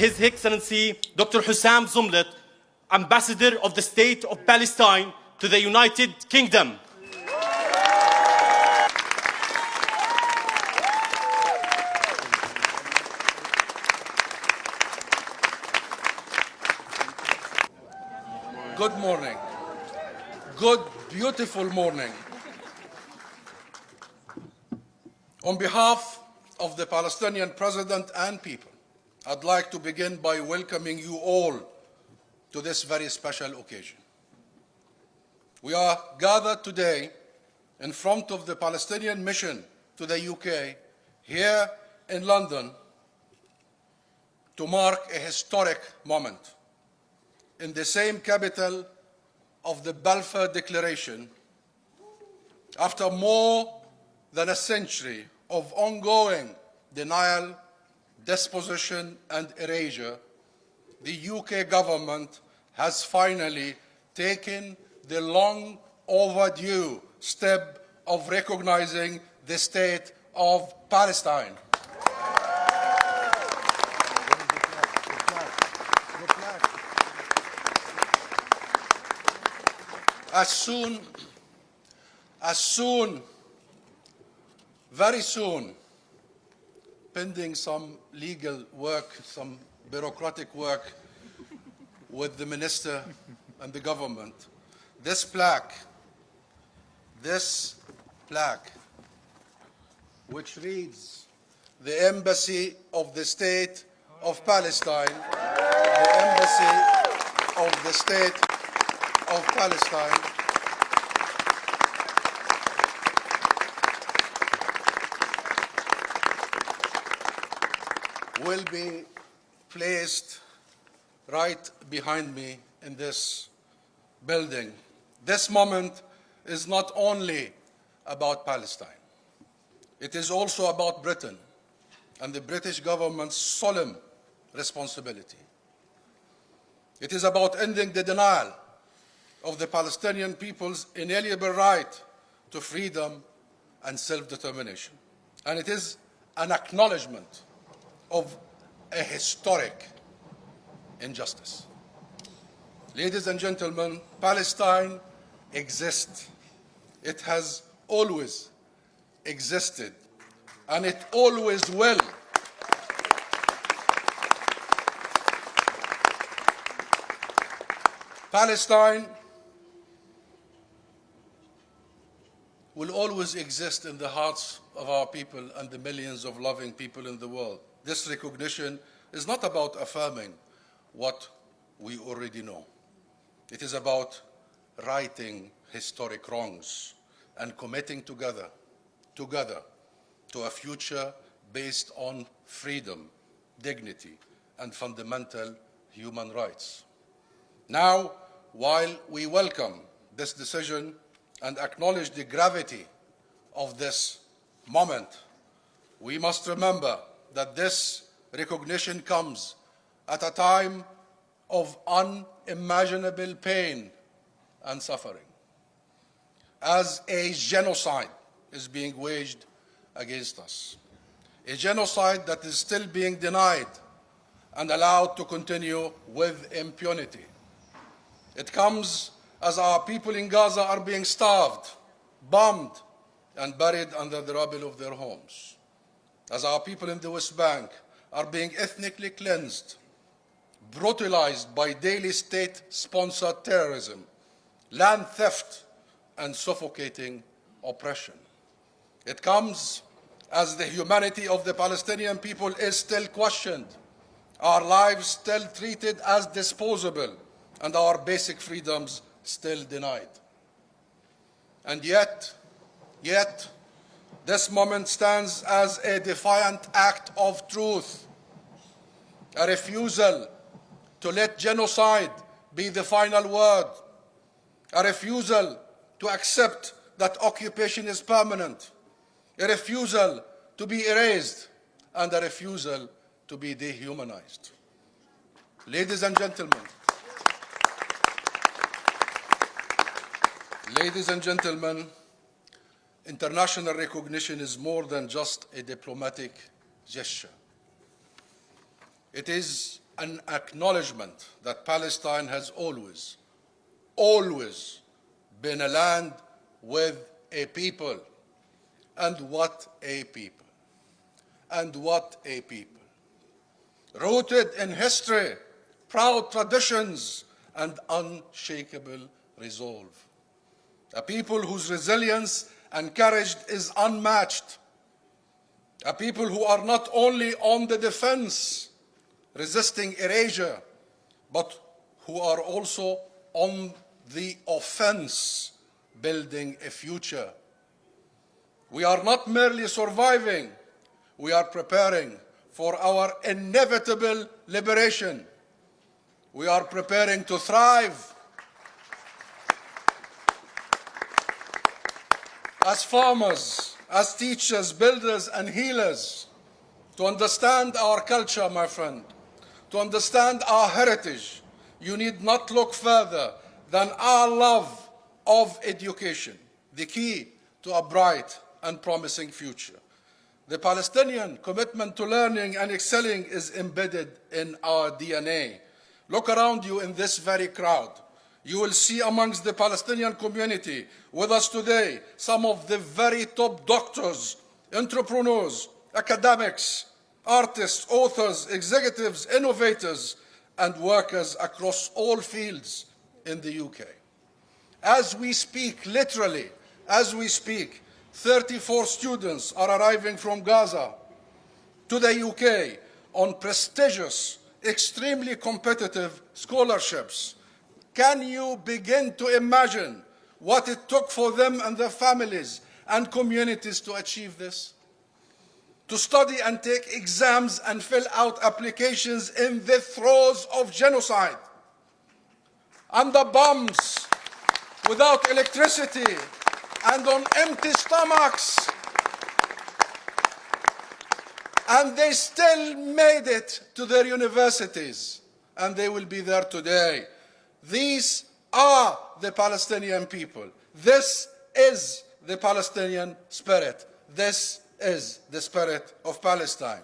His Excellency Dr. Husam Zomlot, Ambassador of the State of Palestine to the United Kingdom. Good morning. Good, beautiful morning. On behalf of the Palestinian President and people, I'd like to begin by welcoming you all to this very special occasion. We are gathered today in front of the Palestinian mission to the UK here in London to mark a historic moment. In the same capital of the Balfour Declaration, after more than a century of ongoing denial, dispossession and erasure, the UK government has finally taken the long overdue step of recognizing the state of Palestine. Very soon, pending some legal work, some bureaucratic work with the minister and the government, this plaque, which reads, "The Embassy of the State of Palestine," the Embassy of the State of Palestine, will be placed right behind me in this building. This moment is not only about Palestine. It is also about Britain and the British government's solemn responsibility. It is about ending the denial of the Palestinian people's inalienable right to freedom and self-determination. And it is an acknowledgement of a historic injustice. Ladies and gentlemen, Palestine exists. It has always existed, and it always will. Palestine will always exist in the hearts of our people and the millions of loving people in the world. This recognition is not about affirming what we already know. It is about righting historic wrongs and committing together to a future based on freedom, dignity, and fundamental human rights. Now, while we welcome this decision and acknowledge the gravity of this moment, we must remember that this recognition comes at a time of unimaginable pain and suffering, as a genocide is being waged against us, a genocide that is still being denied and allowed to continue with impunity. It comes as our people in Gaza are being starved, bombed, and buried under the rubble of their homes, as our people in the West Bank are being ethnically cleansed, brutalized by daily state-sponsored terrorism, land theft, and suffocating oppression. It comes as the humanity of the Palestinian people is still questioned, our lives still treated as disposable, and our basic freedoms still denied. And yet, this moment stands as a defiant act of truth, a refusal to let genocide be the final word, a refusal to accept that occupation is permanent, a refusal to be erased, and a refusal to be dehumanized. Ladies and gentlemen, international recognition is more than just a diplomatic gesture. It is an acknowledgement that Palestine has always, always been a land with a people. And what a people. And what a people. Rooted in history, proud traditions, and unshakable resolve. A people whose resilience and courage is unmatched. A people who are not only on the defense, resisting erasure, but who are also on the offense, building a future. We are not merely surviving, we are preparing for our inevitable liberation. We are preparing to thrive. As farmers, as teachers, builders, and healers, to understand our culture, my friend, to understand our heritage, you need not look further than our love of education, the key to a bright and promising future. The Palestinian commitment to learning and excelling is embedded in our DNA. Look around you in this very crowd. You will see amongst the Palestinian community with us today some of the very top doctors, entrepreneurs, academics, artists, authors, executives, innovators, and workers across all fields in the UK. As we speak, literally, as we speak, 34 students are arriving from Gaza to the UK on prestigious, extremely competitive scholarships. Can you begin to imagine what it took for them and their families and communities to achieve this? To study and take exams and fill out applications in the throes of genocide, under bombs, without electricity, and on empty stomachs. And they still made it to their universities, and they will be there today. These are the Palestinian people. This is the Palestinian spirit. This is the spirit of Palestine.